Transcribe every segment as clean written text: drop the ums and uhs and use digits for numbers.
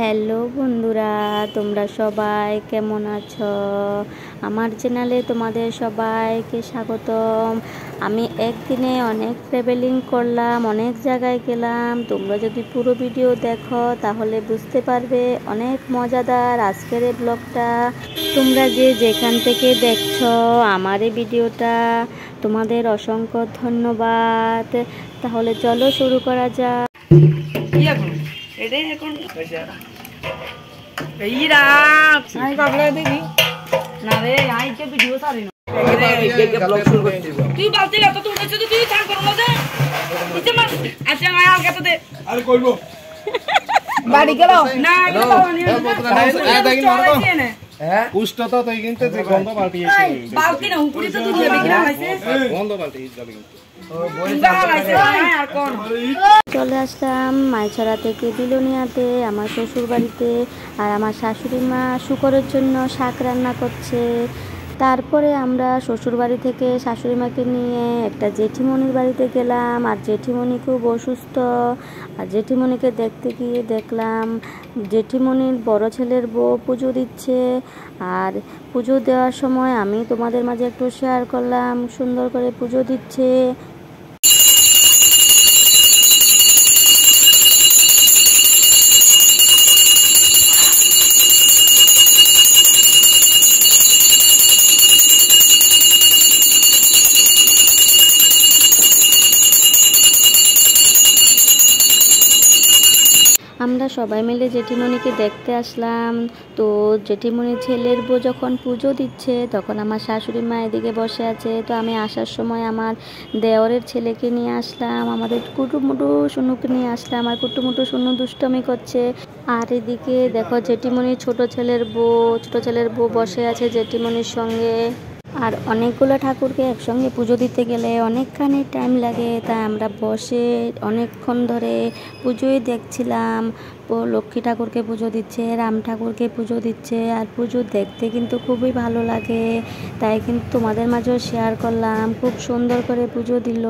Hello বন্ধুরা, তোমরা সবাই কেমন আছো? আমার চ্যানেলে তোমাদের সবাইকে স্বাগতম। আমি একদিনে অনেক ট্রাভেলিং করলাম, অনেক জায়গায় গেলাম। তোমরা যদি পুরো ভিডিও দেখো তাহলে বুঝতে পারবে, অনেক মজাদার আজকের এই ব্লগটা। তোমরা যে যেখান থেকে দেখছো আমার এই ভিডিওটা, তোমাদের অসংখ্য ধন্যবাদ। তাহলে চলো শুরু করা যাক। বাড়ি গেল না উষ্ণতা তো কিন্তু যে গন্ধ পাল্টি এসে বালতি না উপরে তো তুই দেখি না হইছে গন্ধ পাল্টি যাবে কিন্তু চলে আসলাম মাইছড়া থেকে বিলোনিয়াতে আমার শ্বশুর বাড়িতে। আর আমার শাশুড়ি মা শুকরের জন্য শাক রান্না করছে। তারপরে আমরা শ্বশুর বাড়ি থেকে শাশুড়ি মাকে নিয়ে একটা জেঠিমণির বাড়িতে গেলাম। আর জেঠিমণি খুব অসুস্থ। আর জেঠিমণিকে দেখতে গিয়ে দেখলাম জেঠিমণির বড় ছেলের বউ পুজো দিচ্ছে। আর পুজো দেওয়ার সময় আমি তোমাদের মাঝে একটু শেয়ার করলাম, সুন্দর করে পুজো দিচ্ছে। আমরা সবাই মিলে জেঠিমণিকে দেখতে আসলাম। তো জেঠিমণির ছেলের বউ যখন পুজো দিচ্ছে তখন আমার শাশুড়ি মা এদিকে বসে আছে। তো আমি আসার সময় আমার দেওরের ছেলেকে নিয়ে আসলাম, আমাদের কুটুমুটু শুনুকে নিয়ে আসলাম। আর কুটুমুটু শুনু দুষ্টমি করছে। আর এদিকে দেখো জেঠিমণির ছোট ছেলের বউ বসে আছে জেঠিমণির সঙ্গে। আর অনেকগুলো ঠাকুরকে একসঙ্গে পুজো দিতে গেলে অনেকখানি টাইম লাগে, তাই আমরা বসে অনেকক্ষণ ধরে পুজোই দেখছিলাম। লক্ষ্মী ঠাকুরকে পুজো দিচ্ছে, রাম ঠাকুরকে পুজো দিচ্ছে। আর পুজো দেখতে কিন্তু খুবই ভালো লাগে, তাই কিন্তু তোমাদের মাঝেও শেয়ার করলাম। খুব সুন্দর করে পুজো দিল।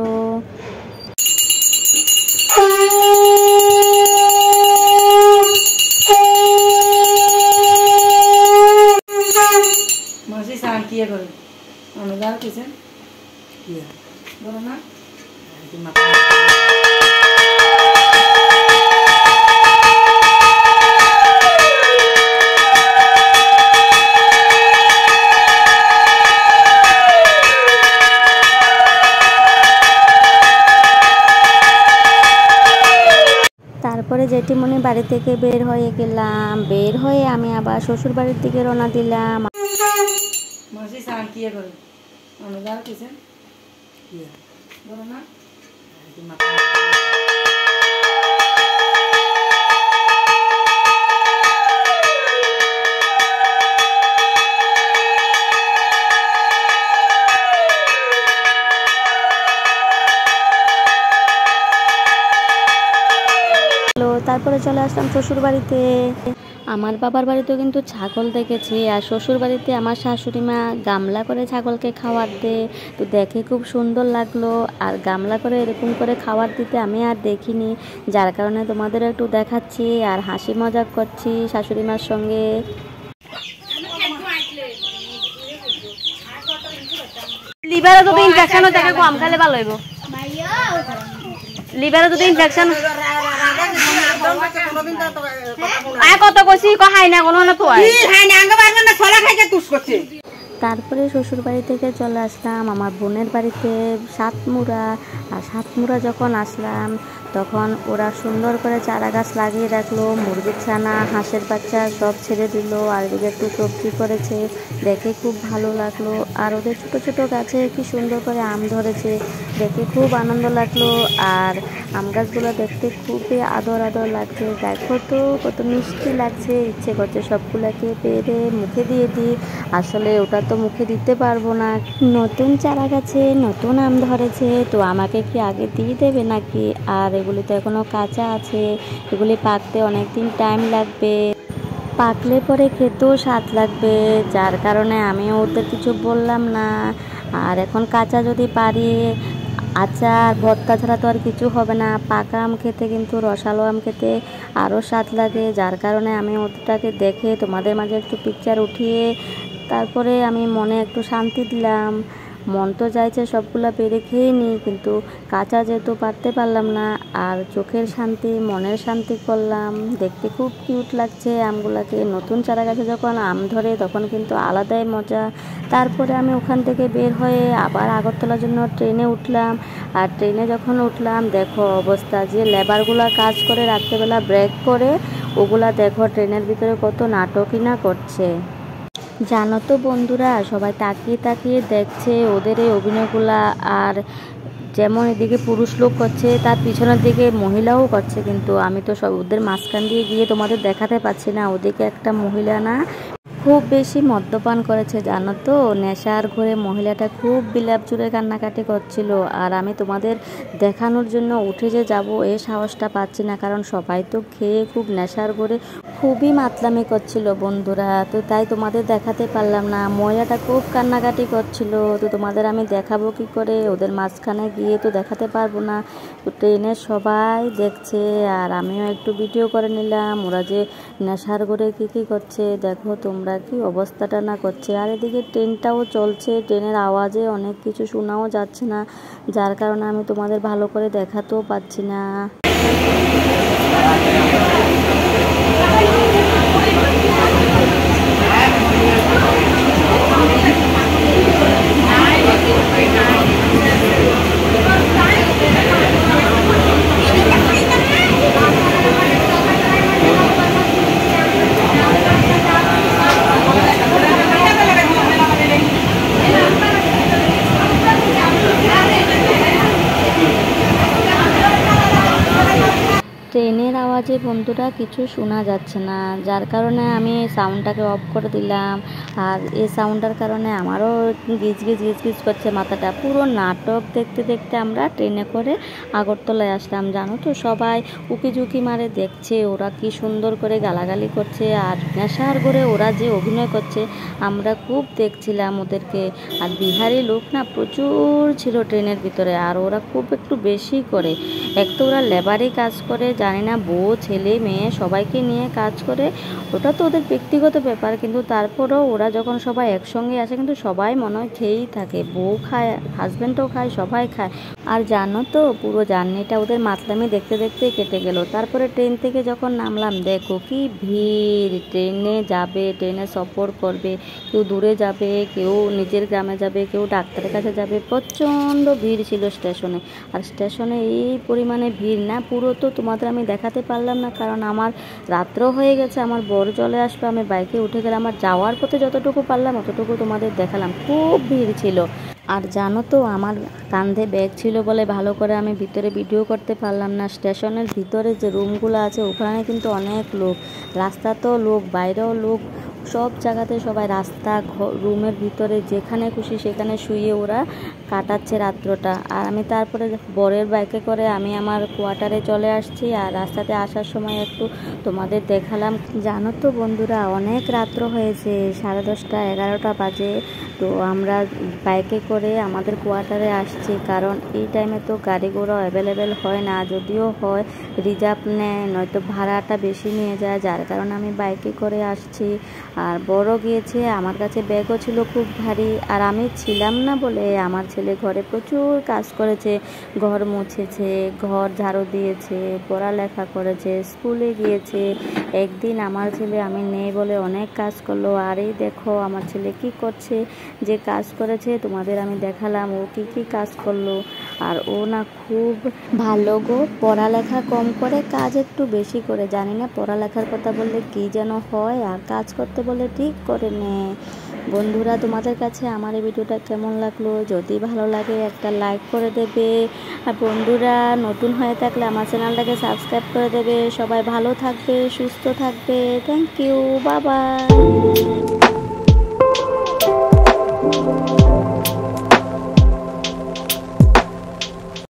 মাসি সান কি করে অনুদান কিছে কি বলো না তারপরে জেঠিমণি বাড়ি থেকে বের হয়ে গেলাম। বের হয়ে আমি আবার শ্বশুর বাড়ির দিকে রওনা দিলাম। মাসি সান কি করে অনুদান কিছে কি বলো না তারপরে চলে আসলাম শ্বশুর বাড়িতে। আমার বাবার বাড়িতেও কিন্তু ছাগল দেখেছি। আর শ্বশুর বাড়িতে আমার শাশুড়ি মা গামলা করে ছাগলকে খাবার দেয়। তো দেখে খুব সুন্দর লাগলো। আর গামলা করে এরকম করে খাবার দিতে আমি আর দেখিনি, যার কারণে তোমাদের একটু দেখাচ্ছি আর হাসি মজাক করছি শাশুড়ি মার সঙ্গে। লিভারে যদি ইনফেকশন হয়ে থাকে কম খাইলে ভালো হইব। লিভারে যদি ইনফেকশন কত কইছি হাই না কোনো না তো তারপরে শ্বশুর বাড়ি থেকে চলে আসলাম আমার বোনের বাড়িতে সাতমুড়া। আর সাতমুড়া যখন আসলাম তখন ওরা সুন্দর করে চারা গাছ লাগিয়ে রাখলো, মুরগির ছানা, হাঁসের বাচ্চা সব ছেড়ে দিল। আর এদিকে একটু সবজি করেছে, দেখে খুব ভালো লাগলো। আর ওদের ছোট ছোট গাছে কি সুন্দর করে আম ধরেছে, দেখে খুব আনন্দ লাগলো। আর আম গাছগুলো দেখতে খুবই আদর লাগছে। দেখো তো কত মিষ্টি লাগছে, ইচ্ছে করছে সবগুলোকে পেরে মুখে দিয়ে দিই। আসলে ওটা তো মুখে দিতে পারবো না, নতুন চারা গাছে নতুন আম ধরেছে, তো আমাকে কি আগে দিয়ে দেবে নাকি? আর এগুলি তো এখনো কাঁচা আছে, এগুলি পাকতে অনেক দিন টাইম লাগবে। পাকলে পরে খেতেও স্বাদ লাগবে, যার কারণে আমি ওদের কিছু বললাম না। আর এখন কাঁচা যদি পারি আচার ভর্তা ছাড়া তো আর কিছু হবে না। পাকা আম খেতে কিন্তু রসালো আম খেতে আরও স্বাদ লাগে, যার কারণে আমি ওটাকে দেখে তোমাদের মাঝে একটু পিকচার উঠিয়ে তারপরে আমি মনে একটু শান্তি দিলাম। মন তো চাইছে সবগুলা পেরে খেয়ে নিই, কিন্তু কাঁচা যেহেতু পারতে পারলাম না, আর চোখের শান্তি মনের শান্তি করলাম। দেখতে খুব কিউট লাগছে আমগুলাকে। নতুন চারা গাছে যখন আম ধরে তখন কিন্তু আলাদাই মজা। তারপরে আমি ওখান থেকে বের হয়ে আবার আগরতলার জন্য ট্রেনে উঠলাম। আর ট্রেনে যখন উঠলাম দেখো অবস্থা, যে লেবারগুলা কাজ করে রাত্রেবেলা ব্রেক করে, ওগুলা দেখো ট্রেনের ভিতরে কত নাটকই না করছে। জানো তো বন্ধুরা, সবাই তাকিয়ে তাকিয়ে দেখছে ওদের এই অভিনয়গুলা। আর যেমন এদিকে পুরুষ লোক করছে, তার পিছনের দিকে মহিলাও করছে, কিন্তু আমি তো সব ওদের মাঝখান দিয়ে গিয়ে তোমাদের দেখাতে পাচ্ছি না। ওদিকে একটা মহিলা না খুব বেশি মদ্যপান করেছে, জানো তো, নেশার ঘরে মহিলাটা খুব বিলাপ জুড়ে কান্নাকাটি করছিল। আর আমি তোমাদের দেখানোর জন্য উঠে যে যাব এই সাহসটা পাচ্ছি না, কারণ সবাই তো খেয়ে খুব নেশার ঘরে খুবই মাতলামি করছিল বন্ধুরা। তো তাই তোমাদের দেখাতে পারলাম না। মহিলাটা খুব কান্নাকাটি করছিল, তো তোমাদের আমি দেখাবো কি করে? ওদের মাঝখানে গিয়ে তো দেখাতে পারবো না। তো ট্রেনের সবাই দেখছে আর আমিও একটু ভিডিও করে নিলাম। ওরা যে নেশার ঘরে কী করছে দেখো তোমরা, কি অবস্থাটা না করছে। আর এদিকে ট্রেনটাও চলছে, ট্রেনের আওয়াজে অনেক কিছু শোনাও যাচ্ছে না, যার কারণে আমি তোমাদের ভালো করে দেখাতেও পাচ্ছি না। ট্রেনের আওয়াজে বন্ধুরা কিছু শোনা যাচ্ছে না, যার কারণে আমি সাউন্ডটাকে অফ করে দিলাম। আর এই সাউন্ডটার কারণে আমারও গিজ গিজ করছে মাথাটা। পুরো নাটক দেখতে দেখতে আমরা ট্রেনে করে আগরতলায় আসলাম। জানো তো, সবাই উকি মারে দেখছে ওরা কি সুন্দর করে গালাগালি করছে, আর নেশার ঘরে ওরা যে অভিনয় করছে আমরা খুব দেখছিলাম ওদেরকে। আর বিহারি লোক না প্রচুর ছিল ট্রেনের ভিতরে, আর ওরা খুব একটু বেশি করে। এক তো ওরা লেবারে কাজ করে, জানি না বউ ছেলে মেয়ে সবাইকে নিয়ে কাজ করে, ওটা তো ওদের ব্যক্তিগত ব্যাপার, কিন্তু তারপরেও ওরা যখন সবাই একসঙ্গে আসে কিন্তু সবাই মনে হয় খেয়েই থাকে। বউ খায়, হাজব্যান্ডও খায়, সবাই খায়। আর জানো তো, পুরো জার্নিটা ওদের মাতলামি দেখতে দেখতে কেটে গেল। তারপরে ট্রেন থেকে যখন নামলাম দেখো কি ভিড়। ট্রেনে যাবে, ট্রেনে সফর করবে, কেউ দূরে যাবে, কেউ নিজের গ্রামে যাবে, কেউ ডাক্তারের কাছে যাবে। প্রচণ্ড ভিড় ছিল স্টেশনে। আর স্টেশনে এই পরিমাণে ভিড় না, পুরো তো তোমাদের আমি দেখাতে পারলাম না, কারণ আমার রাত্র হয়ে গেছে, আমার বর চলে আসবে। আমি বাইকে উঠে গেলাম, আমার যাওয়ার পথে যতটুকু পারলাম অতটুকু তোমাদের দেখালাম। খুব ভিড় ছিল। আর জানো তো, আমার কাঁধে ব্যাগ ছিল বলে ভালো করে আমি ভিতরে ভিডিও করতে পারলাম না। স্টেশনের ভিতরে যে রুমগুলো আছে ওখানে কিন্তু অনেক লোক, রাস্তা তো লোক, বাইরেও লোক, সব জায়গাতে সবাই রাস্তা রুমের ভিতরে যেখানে খুশি সেখানে শুয়ে ওরা কাটাচ্ছে রাত্রটা। আর আমি তারপরে বরের বাইকে করে আমি আমার কোয়ার্টারে চলে আসছি। আর রাস্তাতে আসার সময় একটু তোমাদের দেখালাম। জানো তো বন্ধুরা, অনেক রাত্র হয়েছে, 10:30 11টা বাজে। তো আমরা বাইকে করে আমাদের কোয়ার্টারে আসছি, কারণ এই টাইমে তো গাড়ি ঘোড়া অ্যাভেলেবেল হয় না, যদিও হয় রিজার্ভ নেয়, নয়তো ভাড়াটা বেশি নিয়ে যায়, যার কারণে আমি বাইকে করে আসছি। আর বড় গিয়েছে, আমার কাছে ব্যাগও ছিল খুব ভারী। আর আমি ছিলাম না বলে আমার ছেলে ঘরে প্রচুর কাজ করেছে, ঘর মুছেছে, ঘর ঝাড়ু দিয়েছে, পড়ালেখা করেছে, স্কুলে গিয়েছে। একদিন আমার ছেলে আমি নেই বলে অনেক কাজ করলো। আর এই দেখো আমার ছেলে কি করছে, যে কাজ করেছে তোমাদের আমি দেখালাম ও কি কাজ করলো। আর ও না খুব ভালো গো, পড়ালেখা কম করে কাজ একটু বেশি করে। জানি না পড়ালেখার কথা বললে কি যেন হয়, আর কাজ করতে বলে ঠিক করে নেয়। বন্ধুরা, তোমাদের কাছে আমার এই ভিডিওটা কেমন লাগলো? যদি ভালো লাগে একটা লাইক করে দেবে, আর বন্ধুরা নতুন হয়ে থাকলে আমার চ্যানেলটাকে সাবস্ক্রাইব করে দেবে। সবাই ভালো থাকবে, সুস্থ থাকবে। Thank you, bye by.